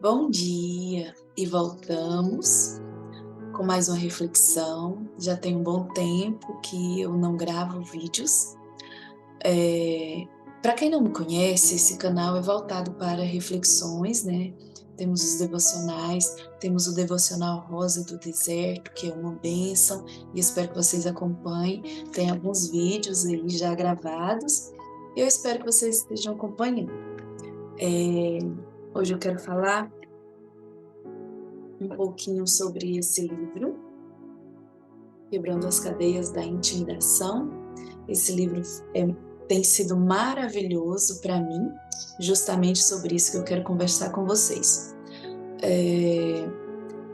Bom dia! E voltamos com mais uma reflexão. Já tem um bom tempo que eu não gravo vídeos. Para quem não me conhece, esse canal é voltado para reflexões, né? Temos os devocionais, temos o devocional Rosa do Deserto, que é uma bênção, e espero que vocês acompanhem. Tem alguns vídeos aí já gravados, e eu espero que vocês estejam acompanhando. Hoje eu quero falar um pouquinho sobre esse livro, Quebrando as Cadeias da Intimidação. Esse livro tem sido maravilhoso para mim, justamente sobre isso que eu quero conversar com vocês.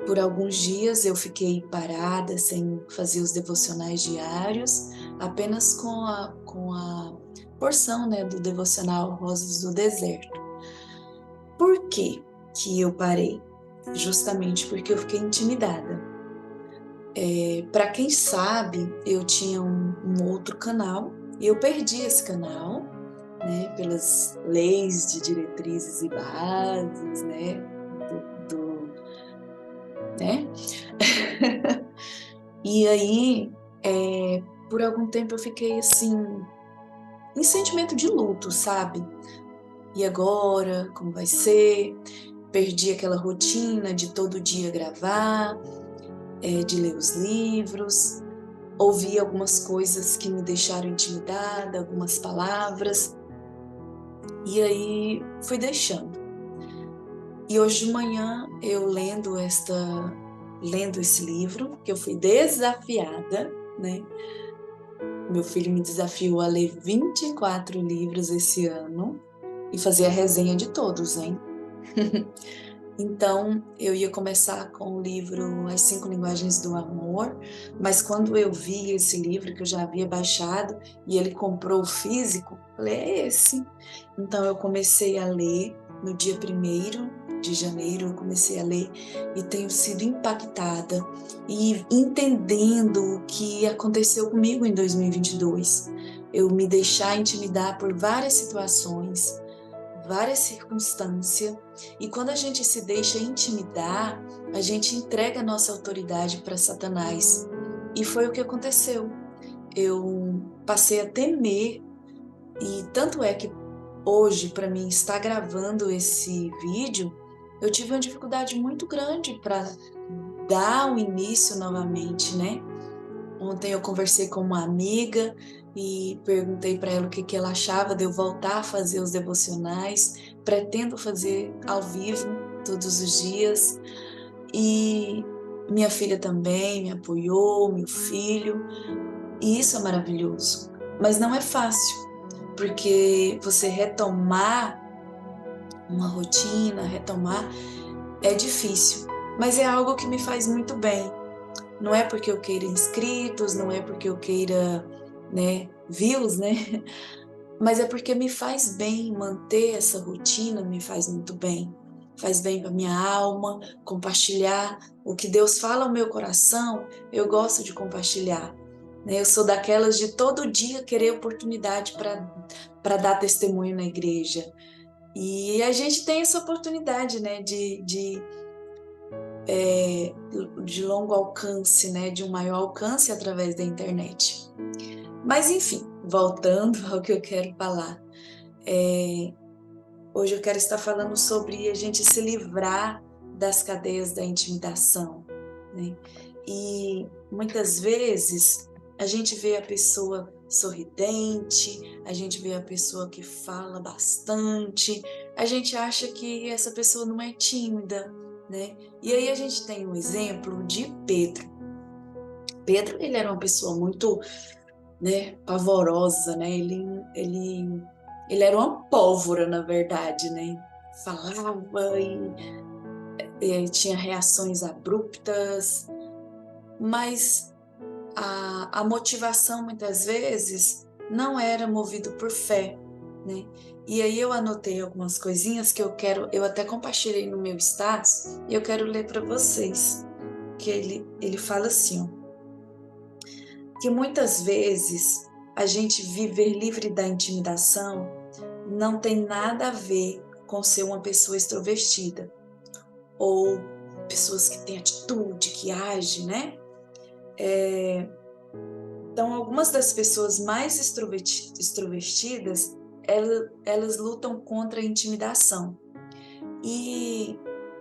Por alguns dias eu fiquei parada, sem fazer os devocionais diários, apenas com a porção, né, do devocional Rosas do Deserto. Por que que eu parei? Justamente porque eu fiquei intimidada. Para quem sabe, eu tinha um outro canal e eu perdi esse canal, né, pelas leis de diretrizes e bases, né, né? E aí, por algum tempo eu fiquei assim, em sentimento de luto, sabe? E agora, como vai ser? Perdi aquela rotina de todo dia gravar, de ler os livros. Ouvi algumas coisas que me deixaram intimidada, algumas palavras, e aí fui deixando. E hoje de manhã eu lendo esse livro, que eu fui desafiada, né? Meu filho me desafiou a ler 24 livros esse ano e fazer a resenha de todos, hein? Então, eu ia começar com o livro As 5 Linguagens do Amor, mas quando eu vi esse livro, que eu já havia baixado, e ele comprou o físico, falei, é esse. Então, eu comecei a ler no dia 1º de janeiro, eu comecei a ler e tenho sido impactada e entendendo o que aconteceu comigo em 2022. Eu me deixar intimidar por várias situações, várias circunstâncias, e quando a gente se deixa intimidar, a gente entrega a nossa autoridade para Satanás. E foi o que aconteceu. Eu passei a temer, e tanto é que hoje, para mim, estar gravando esse vídeo, eu tive uma dificuldade muito grande para dar o início novamente, né? Ontem eu conversei com uma amiga e perguntei para ela o que ela achava de eu voltar a fazer os devocionais. Pretendo fazer ao vivo todos os dias. E minha filha também me apoiou, meu filho, e isso é maravilhoso. Mas não é fácil, porque você retomar uma rotina, retomar, é difícil, mas é algo que me faz muito bem. Não é porque eu queira inscritos, não é porque eu queira, né, views, né? Mas é porque me faz bem manter essa rotina, me faz muito bem. Faz bem para minha alma, compartilhar o que Deus fala ao meu coração, eu gosto de compartilhar. Né? Eu sou daquelas de todo dia querer oportunidade para dar testemunho na igreja. E a gente tem essa oportunidade, né, de longo alcance, né, de um maior alcance através da internet. Mas enfim, voltando ao que eu quero falar, hoje eu quero estar falando sobre a gente se livrar das cadeias da intimidação, né? E muitas vezes a gente vê a pessoa sorridente, a gente vê a pessoa que fala bastante, a gente acha que essa pessoa não é tímida, né? E aí a gente tem um exemplo de Pedro. Pedro, ele era uma pessoa muito, né, pavorosa, né? Ele era uma pólvora, na verdade, né? Falava e tinha reações abruptas, mas a motivação muitas vezes não era movido por fé, né? E aí eu anotei algumas coisinhas que eu até compartilhei no meu status e eu quero ler para vocês, que ele fala assim, ó, que muitas vezes a gente viver livre da intimidação não tem nada a ver com ser uma pessoa extrovertida ou pessoas que têm atitude, que agem, né? Então, algumas das pessoas mais extrovertidas, elas lutam contra a intimidação. E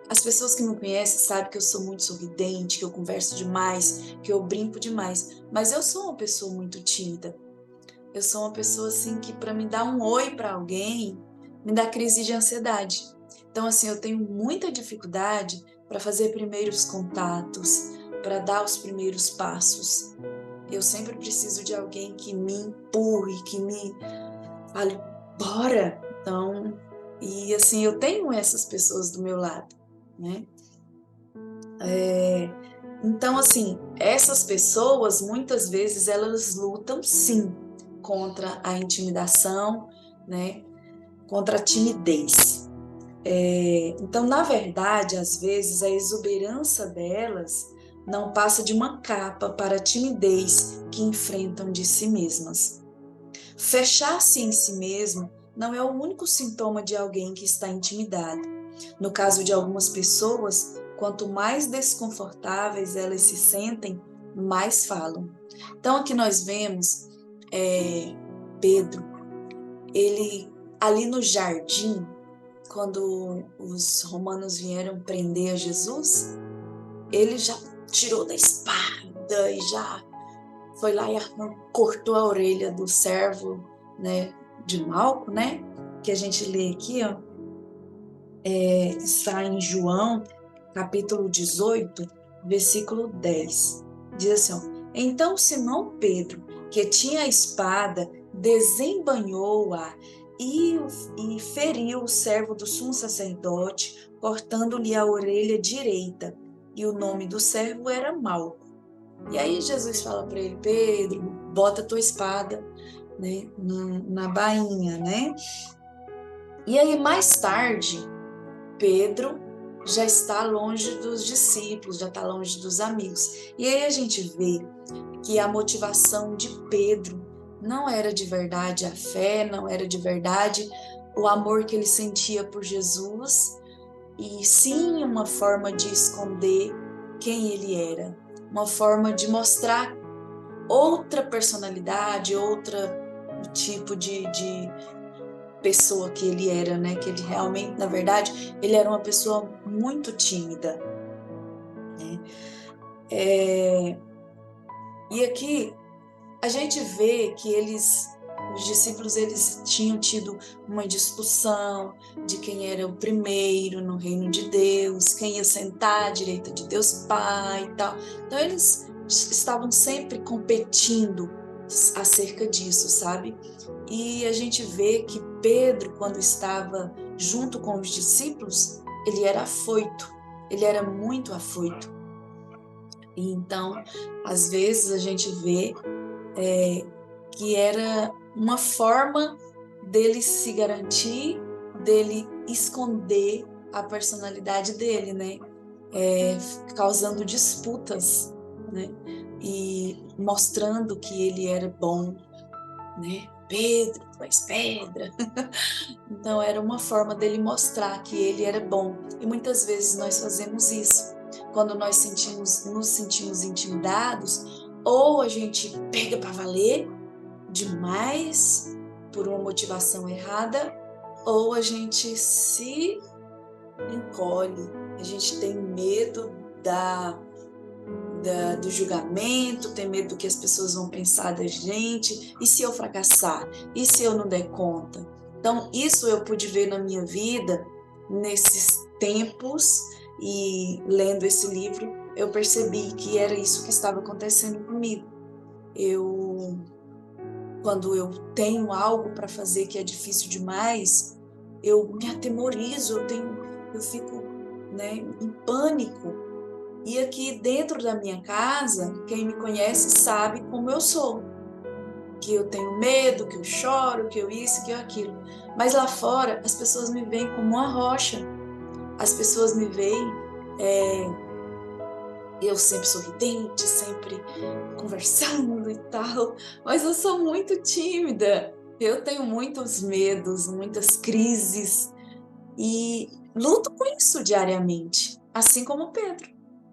as pessoas que me conhecem sabem que eu sou muito sorridente, que eu converso demais, que eu brinco demais, mas eu sou uma pessoa muito tímida. Eu sou uma pessoa assim que para me dar um oi para alguém, me dá crise de ansiedade. Então assim, eu tenho muita dificuldade para fazer primeiros contatos, para dar os primeiros passos. Eu sempre preciso de alguém que me empurre, que me fale, bora! Então, e assim, eu tenho essas pessoas do meu lado, né? Então, assim, essas pessoas, muitas vezes, elas lutam, sim, contra a intimidação, né? Contra a timidez. Então, na verdade, às vezes, a exuberância delas não passa de uma capa para a timidez que enfrentam de si mesmas. Fechar-se em si mesmo não é o único sintoma de alguém que está intimidado. No caso de algumas pessoas, quanto mais desconfortáveis elas se sentem, mais falam. Então, aqui nós vemos Pedro, ele ali no jardim, quando os romanos vieram prender Jesus, ele já tirou da espada e já foi lá e cortou a orelha do servo, né, de Malco, né, que a gente lê aqui, ó, está em João, capítulo 18, versículo 10. Diz assim, ó, então Simão Pedro, que tinha a espada, desembanhou-a e feriu o servo do sumo sacerdote, cortando-lhe a orelha direita. E o nome do servo era Malco. E aí Jesus fala para ele, Pedro, bota a tua espada, né, na bainha, né? E aí mais tarde, Pedro já está longe dos discípulos, já está longe dos amigos. E aí a gente vê que a motivação de Pedro não era de verdade a fé, não era de verdade o amor que ele sentia por Jesus, e sim uma forma de esconder quem ele era, uma forma de mostrar outra personalidade, outro tipo de pessoa que ele era, né? Que ele realmente, na verdade, ele era uma pessoa muito tímida, né? E aqui a gente vê que os discípulos, eles tinham tido uma discussão de quem era o primeiro no reino de Deus, quem ia sentar à direita de Deus Pai e tal. Então eles estavam sempre competindo acerca disso, sabe? E a gente vê que Pedro, quando estava junto com os discípulos, ele era afoito, ele era muito afoito. E então, às vezes a gente vê que era uma forma dele se garantir, dele esconder a personalidade dele, né? Causando disputas, né? E mostrando que ele era bom, né? Pedro, tu és pedra. Então era uma forma dele mostrar que ele era bom. E muitas vezes nós fazemos isso. Quando nós nos sentimos intimidados, ou a gente pega para valer demais por uma motivação errada, ou a gente se encolhe, a gente tem medo do julgamento, tem medo do que as pessoas vão pensar da gente, e se eu fracassar? E se eu não der conta? Então, isso eu pude ver na minha vida, nesses tempos, e lendo esse livro, eu percebi que era isso que estava acontecendo comigo. Quando eu tenho algo para fazer que é difícil demais, eu me atemorizo, eu fico, né, em pânico. E aqui dentro da minha casa, quem me conhece sabe como eu sou. Que eu tenho medo, que eu choro, que eu isso, que eu aquilo. Mas lá fora, as pessoas me veem como uma rocha. As pessoas me veem, eu sempre sorridente, sempre conversando e tal. Mas eu sou muito tímida. Eu tenho muitos medos, muitas crises. E luto com isso diariamente. assim como Pedro,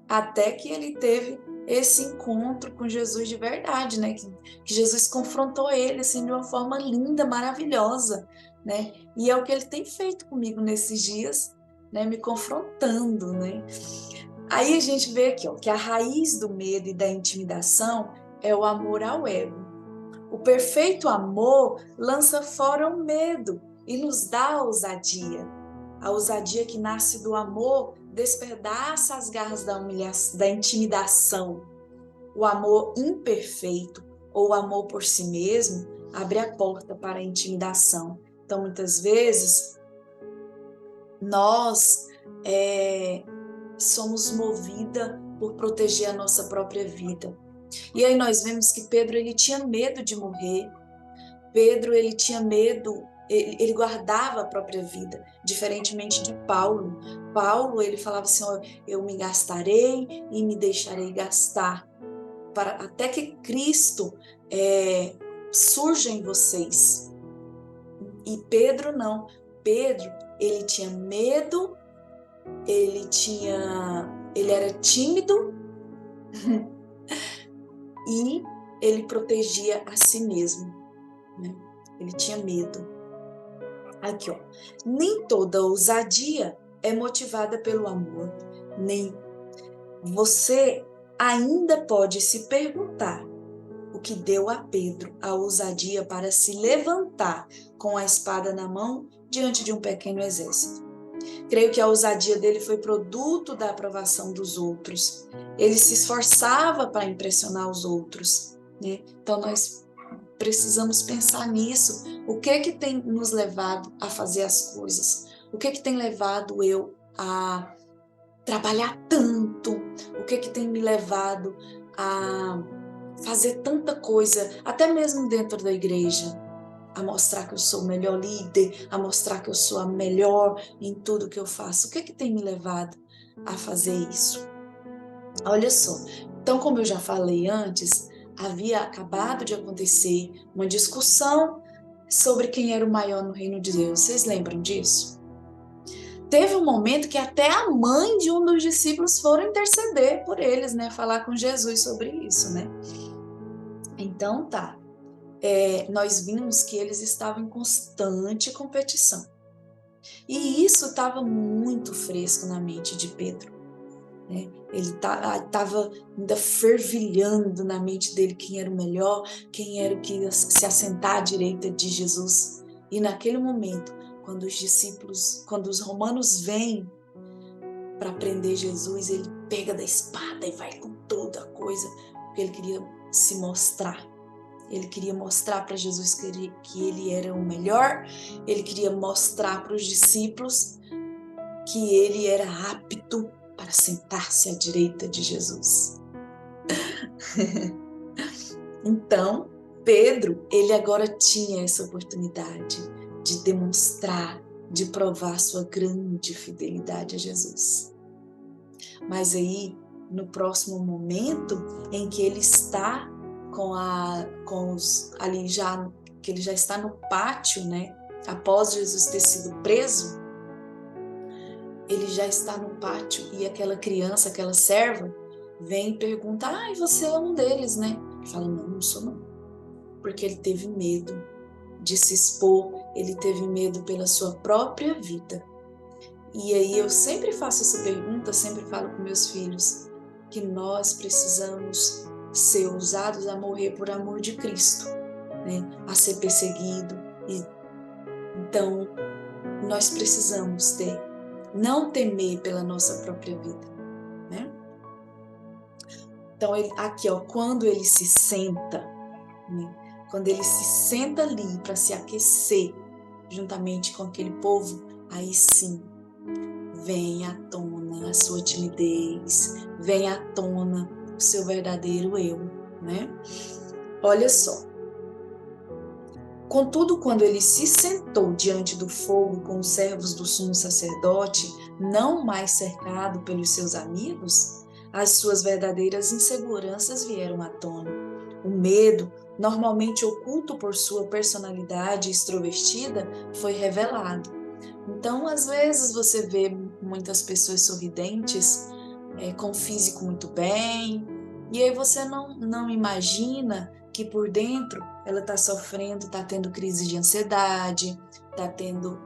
até que ele teve esse encontro com Jesus de verdade, né? Que Jesus confrontou ele assim de uma forma linda, maravilhosa, né? E é o que ele tem feito comigo nesses dias, né? Me confrontando, né? Aí a gente vê aqui, ó, que a raiz do medo e da intimidação é o amor ao ego. O perfeito amor lança fora o medo e nos dá a ousadia. A ousadia que nasce do amor despedaça as garras da intimidação. O amor imperfeito ou o amor por si mesmo abre a porta para a intimidação. Então, muitas vezes, nós somos movida por proteger a nossa própria vida. E aí nós vemos que Pedro, ele tinha medo de morrer. Pedro, ele tinha medo, ele guardava a própria vida, diferentemente de Paulo. Paulo, ele falava assim, ó, eu me gastarei e me deixarei gastar, até que Cristo surja em vocês. E Pedro não. Pedro, ele tinha medo, ele era tímido e ele protegia a si mesmo, né? Ele tinha medo. Aqui, ó. Nem toda ousadia é motivada pelo amor, nem você ainda pode se perguntar o que deu a Pedro a ousadia para se levantar com a espada na mão diante de um pequeno exército. Creio que a ousadia dele foi produto da aprovação dos outros. Ele se esforçava para impressionar os outros, né? Então nós precisamos pensar nisso. O que é que tem nos levado a fazer as coisas? O que é que tem levado eu a trabalhar tanto? O que é que tem me levado a fazer tanta coisa, até mesmo dentro da igreja? A mostrar que eu sou o melhor líder, a mostrar que eu sou a melhor em tudo que eu faço. O que é que tem me levado a fazer isso? Olha só, então como eu já falei antes, havia acabado de acontecer uma discussão sobre quem era o maior no reino de Deus. Vocês lembram disso? Teve um momento que até a mãe de um dos discípulos foram interceder por eles, né? Falar com Jesus sobre isso, né? Então tá. Nós vimos que eles estavam em constante competição. E isso estava muito fresco na mente de Pedro, né? Ele estava ainda fervilhando na mente dele quem era o melhor, quem era o que ia se assentar à direita de Jesus. E naquele momento, quando os romanos vêm para prender Jesus, ele pega da espada e vai com toda a coisa, porque ele queria se mostrar. Ele queria mostrar para Jesus que ele era o melhor, ele queria mostrar para os discípulos que ele era apto para sentar-se à direita de Jesus. Então, Pedro, ele agora tinha essa oportunidade de demonstrar, de provar sua grande fidelidade a Jesus. Mas aí, no próximo momento em que ele está que ele já está no pátio, né? Após Jesus ter sido preso, ele já está no pátio e aquela criança, aquela serva, vem e pergunta: e você é um deles, né? Ele fala: não sou não. Porque ele teve medo de se expor, ele teve medo pela sua própria vida. E aí eu sempre faço essa pergunta, sempre falo com meus filhos, que nós precisamos ser ousados a morrer por amor de Cristo, né? A ser perseguido. Então, nós precisamos não temer pela nossa própria vida, né? Então, aqui, ó, quando ele se senta, né? Quando ele se senta ali para se aquecer juntamente com aquele povo, aí sim, vem à tona a sua timidez, vem à tona o seu verdadeiro eu, né? Olha só. Contudo, quando ele se sentou diante do fogo com os servos do sumo sacerdote, não mais cercado pelos seus amigos, as suas verdadeiras inseguranças vieram à tona. O medo, normalmente oculto por sua personalidade extrovertida, foi revelado. Então, às vezes você vê muitas pessoas sorridentes, com o físico muito bem, e aí você não imagina que por dentro ela está sofrendo, está tendo crise de ansiedade,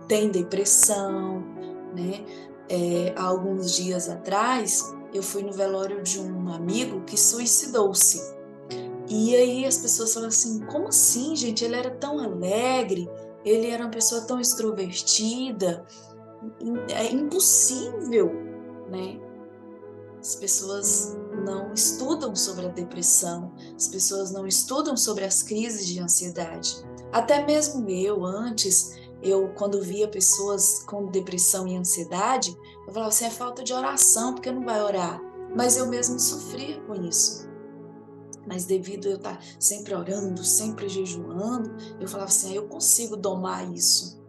tem depressão, né? Há alguns dias atrás, eu fui no velório de um amigo que suicidou-se. E aí as pessoas falam assim, como assim, gente? Ele era tão alegre, ele era uma pessoa tão extrovertida, é impossível, né? As pessoas não estudam sobre a depressão, as pessoas não estudam sobre as crises de ansiedade. Até mesmo quando via pessoas com depressão e ansiedade, eu falava assim, é falta de oração, porque não vai orar. Mas eu mesmo sofria com isso. Mas devido a eu estar sempre orando, sempre jejuando, eu falava assim, eu consigo domar isso.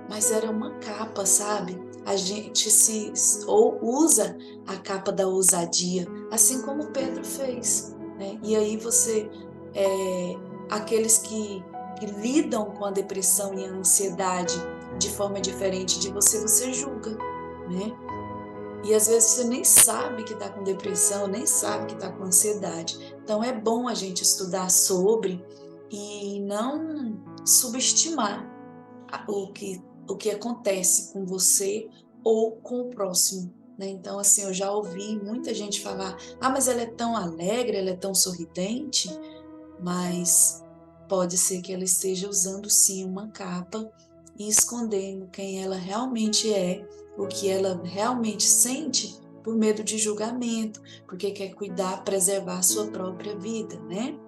Mas era uma capa, sabe? A gente ou usa a capa da ousadia, assim como Pedro fez, né? E aí aqueles que lidam com a depressão e a ansiedade de forma diferente de você julga, né? E às vezes você nem sabe que está com depressão, nem sabe que está com ansiedade. Então é bom a gente estudar sobre e não subestimar o que acontece com você ou com o próximo, né? Então, assim, eu já ouvi muita gente falar, mas ela é tão alegre, ela é tão sorridente, mas pode ser que ela esteja usando sim uma capa e escondendo quem ela realmente é, o que ela realmente sente por medo de julgamento, porque quer cuidar, preservar a sua própria vida, né?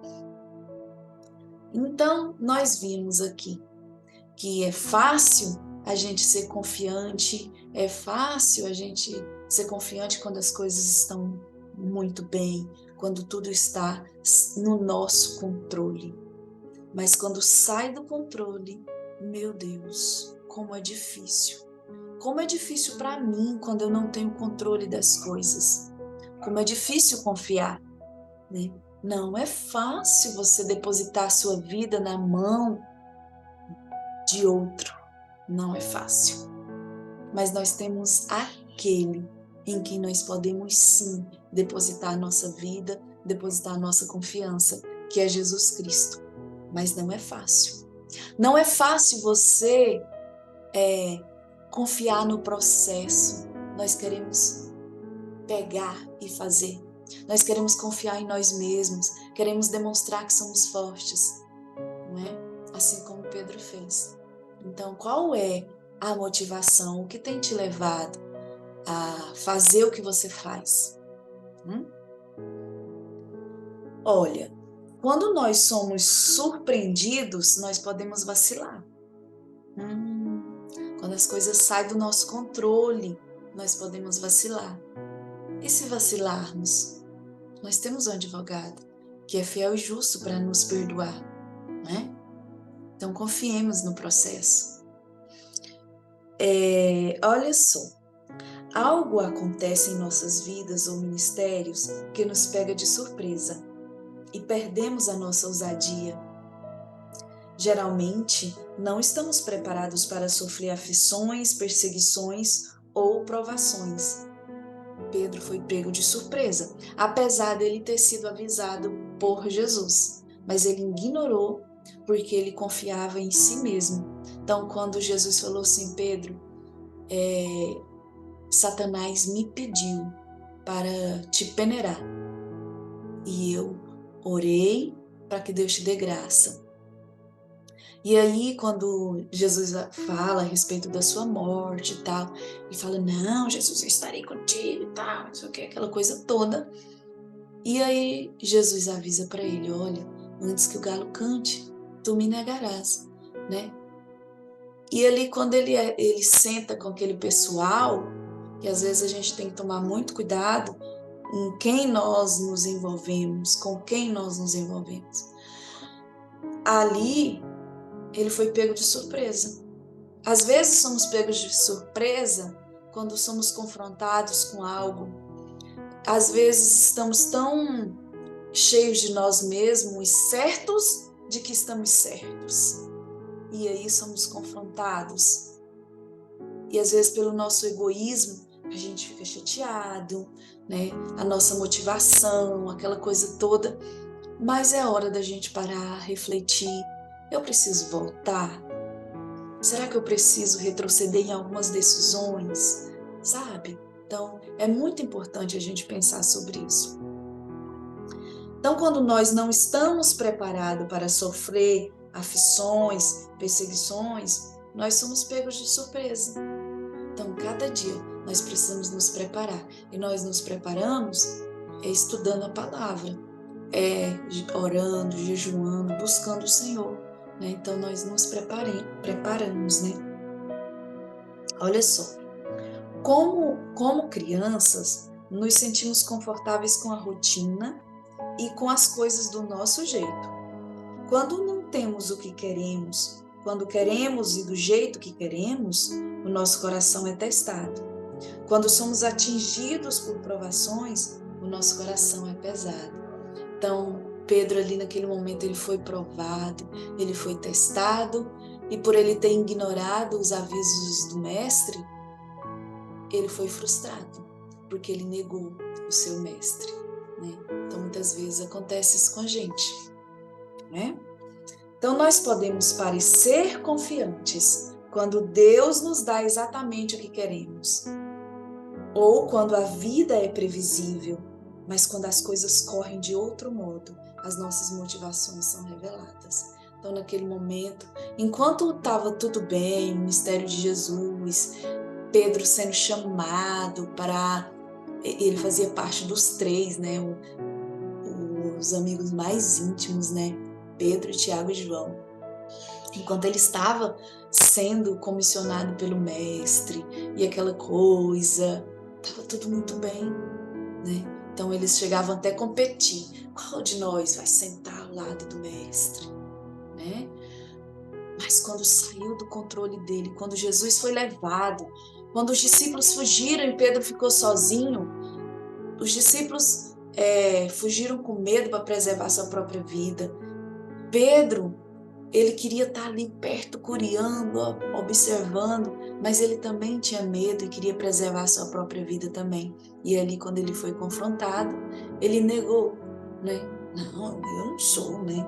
Então, nós vimos aqui que é fácil a gente ser confiante, é fácil a gente ser confiante quando as coisas estão muito bem, quando tudo está no nosso controle. Mas quando sai do controle, meu Deus, como é difícil. Como é difícil para mim quando eu não tenho controle das coisas. Como é difícil confiar, né? Não é fácil você depositar a sua vida na mão de outro. Não é fácil. Mas nós temos aquele em quem nós podemos sim depositar a nossa vida, depositar a nossa confiança, que é Jesus Cristo. Mas não é fácil. Não é fácil você confiar no processo. Nós queremos pegar e fazer. Nós queremos confiar em nós mesmos. Queremos demonstrar que somos fortes, não é? Assim como Pedro fez. Então, qual é a motivação? O que tem te levado a fazer o que você faz? Olha, quando nós somos surpreendidos, nós podemos vacilar. Quando as coisas saem do nosso controle, nós podemos vacilar. E se vacilarmos? Nós temos um advogado que é fiel e justo para nos perdoar, né? Então confiemos no processo. Olha só, algo acontece em nossas vidas ou ministérios que nos pega de surpresa e perdemos a nossa ousadia. Geralmente, não estamos preparados para sofrer aflições, perseguições ou provações. Pedro foi pego de surpresa, apesar dele ter sido avisado por Jesus, mas ele ignorou porque ele confiava em si mesmo. Então, quando Jesus falou assim, Pedro, Satanás me pediu para te peneirar e eu orei para que Deus te dê graça. E aí, quando Jesus fala a respeito da sua morte e tal, ele fala, não, Jesus, eu estarei contigo e tal, não sei o que, aquela coisa toda. E aí, Jesus avisa para ele, olha, antes que o galo cante, tu me negarás, né? E ali, quando ele senta com aquele pessoal, que às vezes a gente tem que tomar muito cuidado em quem nós nos envolvemos, com quem nós nos envolvemos. Ali, ele foi pego de surpresa. Às vezes somos pegos de surpresa quando somos confrontados com algo. Às vezes estamos tão cheios de nós mesmos e certos de que estamos certos. E aí somos confrontados. E às vezes pelo nosso egoísmo, a gente fica chateado, né? A nossa motivação, aquela coisa toda. Mas é hora da gente parar, refletir. Eu preciso voltar? Será que eu preciso retroceder em algumas decisões? Sabe? Então, é muito importante a gente pensar sobre isso. Então, quando nós não estamos preparados para sofrer aflições, perseguições, nós somos pegos de surpresa. Então, cada dia nós precisamos nos preparar. E nós nos preparamos estudando a palavra, orando, jejuando, buscando o Senhor. Né? Então, nós nos preparamos, né? Olha só, como crianças, nos sentimos confortáveis com a rotina e com as coisas do nosso jeito. Quando não temos o que queremos, quando queremos e do jeito que queremos, o nosso coração é testado. Quando somos atingidos por provações, o nosso coração é pesado. Então, Pedro ali naquele momento ele foi provado, ele foi testado, e por ele ter ignorado os avisos do mestre, ele foi frustrado, porque ele negou o seu mestre. Né? Então, muitas vezes acontece isso com a gente. Né? Então, nós podemos parecer confiantes quando Deus nos dá exatamente o que queremos, ou quando a vida é previsível, mas quando as coisas correm de outro modo, as nossas motivações são reveladas. Então, naquele momento, enquanto estava tudo bem, o mistério de Jesus, Pedro sendo chamado para... Ele fazia parte dos três, né? Os amigos mais íntimos, né? Pedro, Tiago e João. Enquanto ele estava sendo comissionado pelo mestre e aquela coisa, estava tudo muito bem, né? Então eles chegavam até a competir. Qual de nós vai sentar ao lado do mestre? Né? Mas quando saiu do controle dele, quando Jesus foi levado, quando os discípulos fugiram e Pedro ficou sozinho, os discípulos fugiram com medo para preservar sua própria vida. Pedro, ele queria estar ali perto, curiando, observando, mas ele também tinha medo e queria preservar sua própria vida também. E ali, quando ele foi confrontado, ele negou, né? Não, eu não sou, né?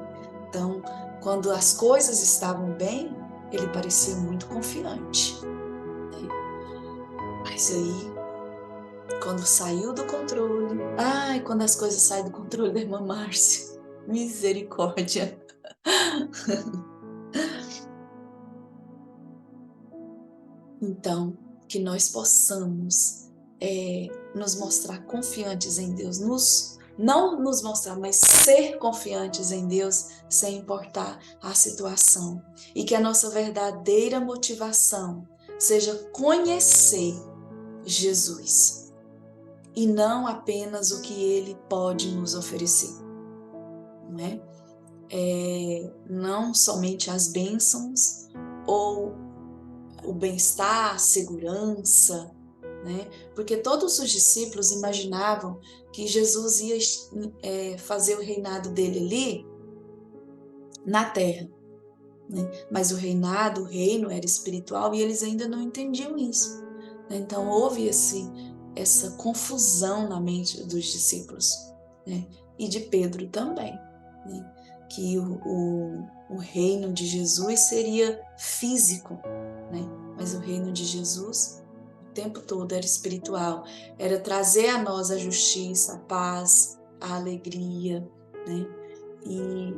Então, quando as coisas estavam bem, ele parecia muito confiante. Né? Mas aí, quando saiu do controle, quando as coisas saem do controle da irmã Márcia, misericórdia. Então, que nós possamos nos mostrar confiantes em Deus, não nos mostrar, mas ser confiantes em Deus, sem importar a situação. E que a nossa verdadeira motivação seja conhecer Jesus, e não apenas o que Ele pode nos oferecer. Não é? Não somente as bênçãos ou o bem-estar, a segurança, né? Porque todos os discípulos imaginavam que Jesus ia fazer o reinado dele ali na terra, né? Mas o reino era espiritual e eles ainda não entendiam isso. Né? Então houve essa confusão na mente dos discípulos, né? E de Pedro também, né? Que o reino de Jesus seria físico, né? Mas o reino de Jesus o tempo todo era espiritual, era trazer a nós a justiça, a paz, a alegria, né?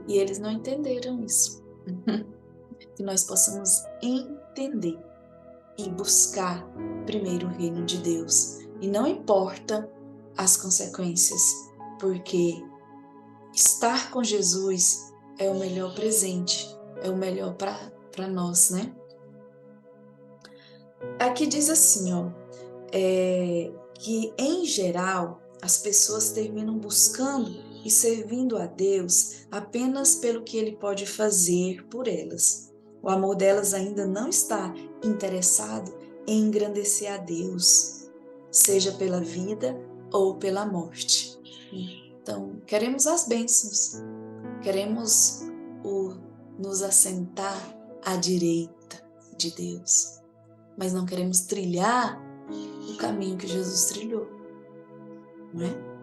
E eles não entenderam isso. Que nós possamos entender e buscar primeiro o reino de Deus. E não importa as consequências, porque estar com Jesus é o melhor presente, é o melhor para nós, né? Aqui diz assim, ó, que em geral as pessoas terminam buscando e servindo a Deus apenas pelo que Ele pode fazer por elas. O amor delas ainda não está interessado em engrandecer a Deus, seja pela vida ou pela morte. Então, queremos as bênçãos, queremos nos assentar à direita de Deus. mas não queremos trilhar o caminho que Jesus trilhou, não é?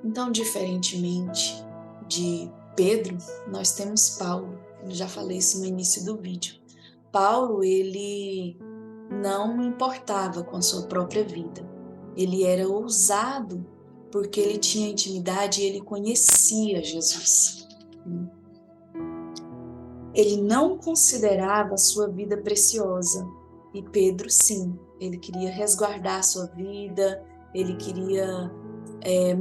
Então, diferentemente de Pedro, nós temos Paulo. Eu já falei isso no início do vídeo. Paulo, ele não importava com a sua própria vida. Ele era ousado porque ele tinha intimidade e ele conhecia Jesus. Ele não considerava a sua vida preciosa. E Pedro, sim, ele queria resguardar a sua vida, ele queria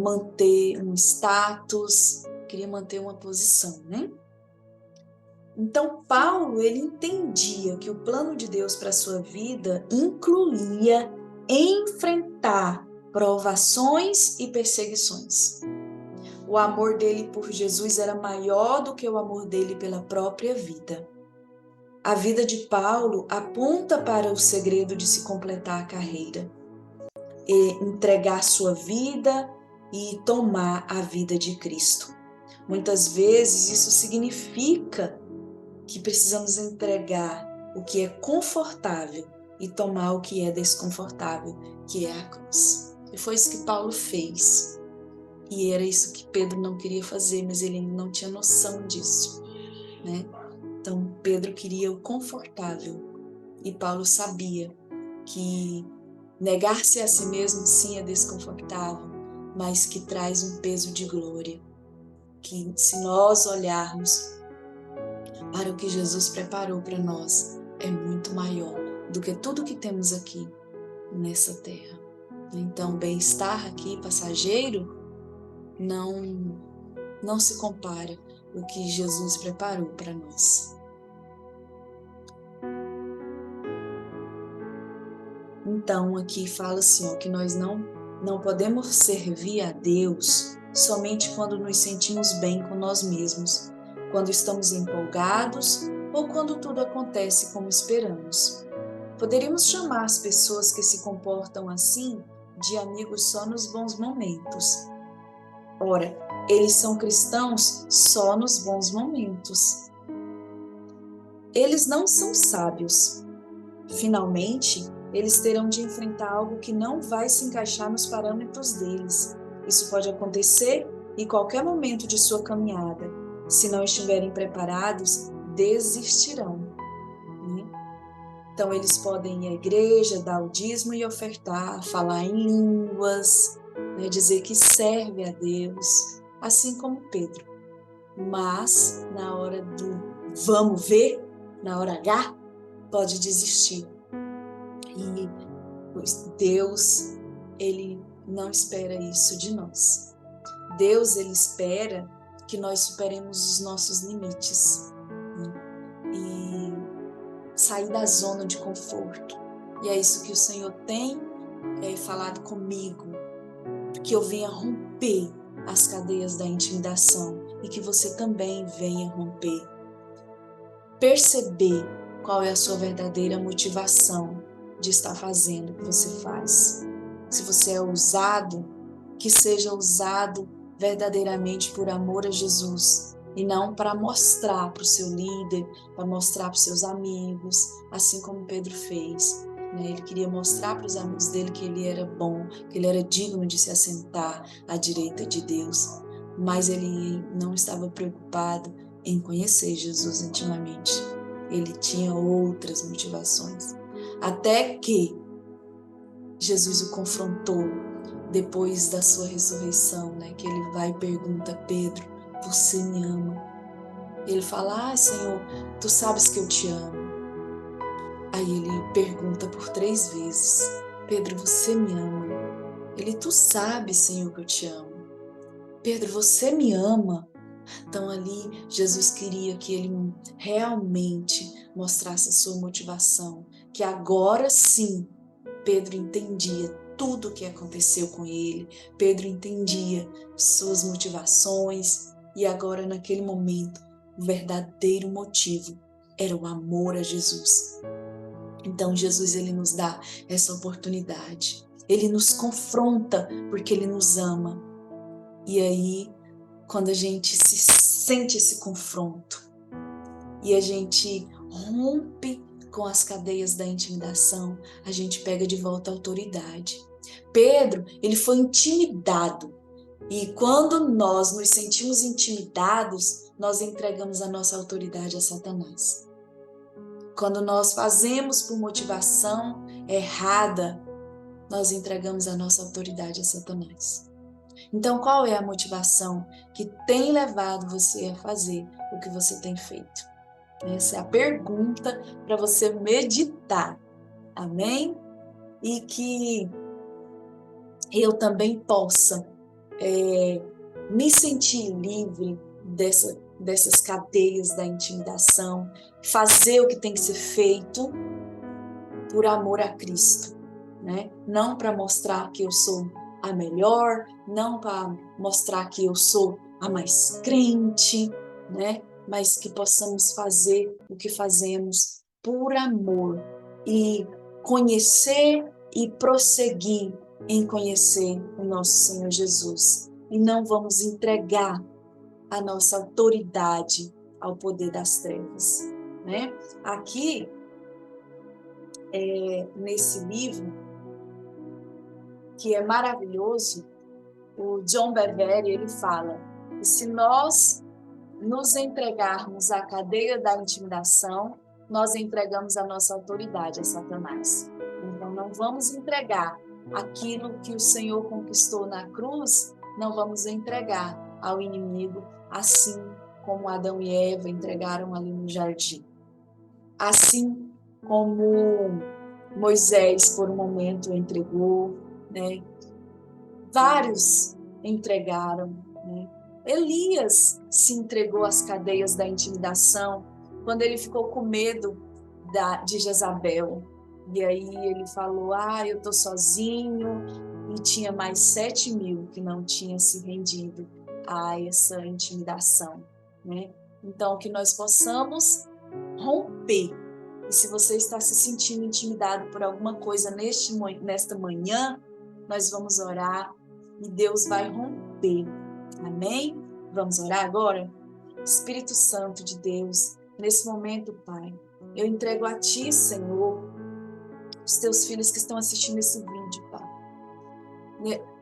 manter um status, queria manter uma posição, né? Então, Paulo, ele entendia que o plano de Deus para a sua vida incluía enfrentar provações e perseguições. O amor dele por Jesus era maior do que o amor dele pela própria vida. A vida de Paulo aponta para o segredo de se completar a carreira, entregar sua vida e tomar a vida de Cristo. Muitas vezes isso significa que precisamos entregar o que é confortável e tomar o que é desconfortável, que é a cruz. E foi isso que Paulo fez. E era isso que Pedro não queria fazer, mas ele não tinha noção disso, né? Então, Pedro queria o confortável e Paulo sabia que negar-se a si mesmo, sim, é desconfortável, mas que traz um peso de glória, que se nós olharmos para o que Jesus preparou para nós, é muito maior do que tudo que temos aqui nessa terra. Então, o bem-estar aqui passageiro não se compara ao que Jesus preparou para nós. Então, aqui fala assim, que nós não podemos servir a Deus somente quando nos sentimos bem com nós mesmos, quando estamos empolgados ou quando tudo acontece como esperamos. Poderíamos chamar as pessoas que se comportam assim de amigos só nos bons momentos. Ora, eles são cristãos só nos bons momentos. Eles não são sábios. Finalmente, eles terão de enfrentar algo que não vai se encaixar nos parâmetros deles. Isso pode acontecer em qualquer momento de sua caminhada. Se não estiverem preparados, desistirão. Então, eles podem ir à igreja, dar o dízimo e ofertar, falar em línguas, dizer que serve a Deus, assim como Pedro. Mas, na hora do vamos ver, na hora H, pode desistir. E Deus, ele não espera isso de nós. Deus, ele espera que nós superemos os nossos limites, e sair da zona de conforto. E é isso que o Senhor tem falado comigo, que eu venha romper as cadeias da intimidação e que você também venha romper. Perceber qual é a sua verdadeira motivação de estar fazendo o que você faz. Se você é ousado, que seja ousado verdadeiramente por amor a Jesus e não para mostrar para o seu líder, para mostrar para os seus amigos, assim como Pedro fez. Ele queria mostrar para os amigos dele que ele era bom, que ele era digno de se assentar à direita de Deus, mas ele não estava preocupado em conhecer Jesus intimamente. Ele tinha outras motivações. Até que Jesus o confrontou depois da sua ressurreição, que ele vai e pergunta: Pedro, você me ama? Ele fala: Senhor, tu sabes que eu te amo. Aí ele pergunta por 3 vezes: Pedro, você me ama? Ele: tu sabes, Senhor, que eu te amo. Pedro, você me ama? Então ali Jesus queria que ele realmente mostrasse a sua motivação, que agora sim Pedro entendia tudo o que aconteceu com ele, Pedro entendia suas motivações, e agora naquele momento o verdadeiro motivo era o amor a Jesus. Então Jesus, ele nos dá essa oportunidade, ele nos confronta porque ele nos ama. E aí, quando a gente sente esse confronto e a gente rompe com as cadeias da intimidação, a gente pega de volta a autoridade. Pedro, ele foi intimidado. E quando nós nos sentimos intimidados, nós entregamos a nossa autoridade a Satanás. Quando nós fazemos por motivação errada, nós entregamos a nossa autoridade a Satanás. Então, qual é a motivação que tem levado você a fazer o que você tem feito? Essa é a pergunta para você meditar. Amém? E que eu também possa me sentir livre dessas cadeias da intimidação, fazer o que tem que ser feito por amor a Cristo, né? Não para mostrar que eu sou a melhor, não para mostrar que eu sou a mais crente, né? Mas que possamos fazer o que fazemos por amor e conhecer e prosseguir em conhecer o nosso Senhor Jesus. E não vamos entregar a nossa autoridade ao poder das trevas, né? Aqui, nesse livro, que é maravilhoso, o John Bevere, ele fala que se nós nos entregarmos à cadeia da intimidação, nós entregamos a nossa autoridade a Satanás. Então, não vamos entregar aquilo que o Senhor conquistou na cruz, não vamos entregar ao inimigo, assim como Adão e Eva entregaram ali no jardim. Assim como Moisés, por um momento, entregou, né? Vários entregaram, né? Elias se entregou às cadeias da intimidação quando ele ficou com medo de Jezabel. E aí ele falou, eu tô sozinho, e tinha mais 7.000 que não tinham se rendido a essa intimidação, né? Então, que nós possamos romper. E se você está se sentindo intimidado por alguma coisa nesta manhã, nós vamos orar e Deus vai romper. Amém? Vamos orar agora? Espírito Santo de Deus, nesse momento, Pai, eu entrego a Ti, Senhor, os Teus filhos que estão assistindo esse vídeo, Pai.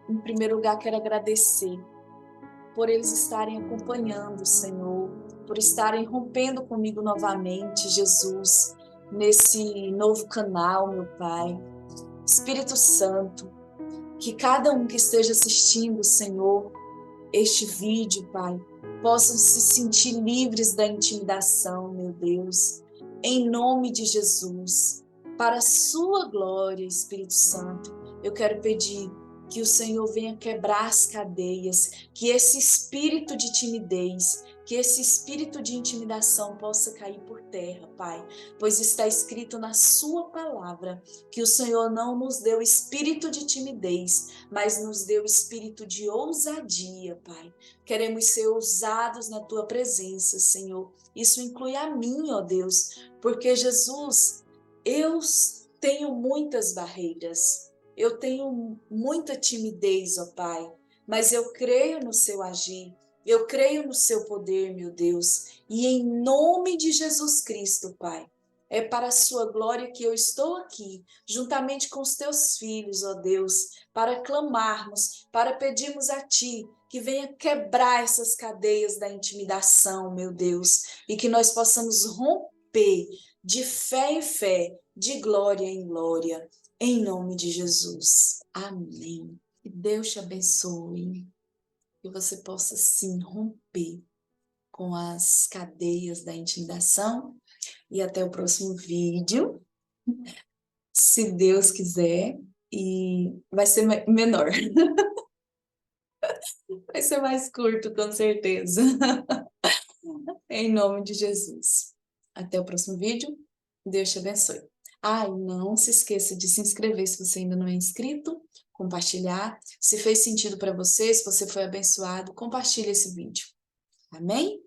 Em primeiro lugar, quero agradecer por eles estarem acompanhando, Senhor, por estarem rompendo comigo novamente, Jesus, nesse novo canal, meu Pai. Espírito Santo, que cada um que esteja assistindo, Senhor, este vídeo, Pai, possam se sentir livres da intimidação, meu Deus, em nome de Jesus, para a sua glória, Espírito Santo. Eu quero pedir que o Senhor venha quebrar as cadeias, que esse espírito de timidez, que esse espírito de intimidação possa cair por terra, Pai, pois está escrito na sua palavra que o Senhor não nos deu espírito de timidez, mas nos deu espírito de ousadia, Pai. Queremos ser ousados na tua presença, Senhor. Isso inclui a mim, ó Deus, porque Jesus, eu tenho muitas barreiras. Eu tenho muita timidez, ó Pai, mas eu creio no seu agir, eu creio no seu poder, meu Deus, e em nome de Jesus Cristo, Pai, é para a sua glória que eu estou aqui, juntamente com os teus filhos, ó Deus, para clamarmos, para pedirmos a Ti que venha quebrar essas cadeias da intimidação, meu Deus, e que nós possamos romper de fé em fé, de glória em glória. Em nome de Jesus. Amém. Que Deus te abençoe. Que você possa, sim, romper com as cadeias da intimidação. E até o próximo vídeo. Se Deus quiser. E vai ser menor. Vai ser mais curto, com certeza. Em nome de Jesus. Até o próximo vídeo. Deus te abençoe. E não se esqueça de se inscrever se você ainda não é inscrito, compartilhar. Se fez sentido para você, se você foi abençoado, compartilhe esse vídeo. Amém?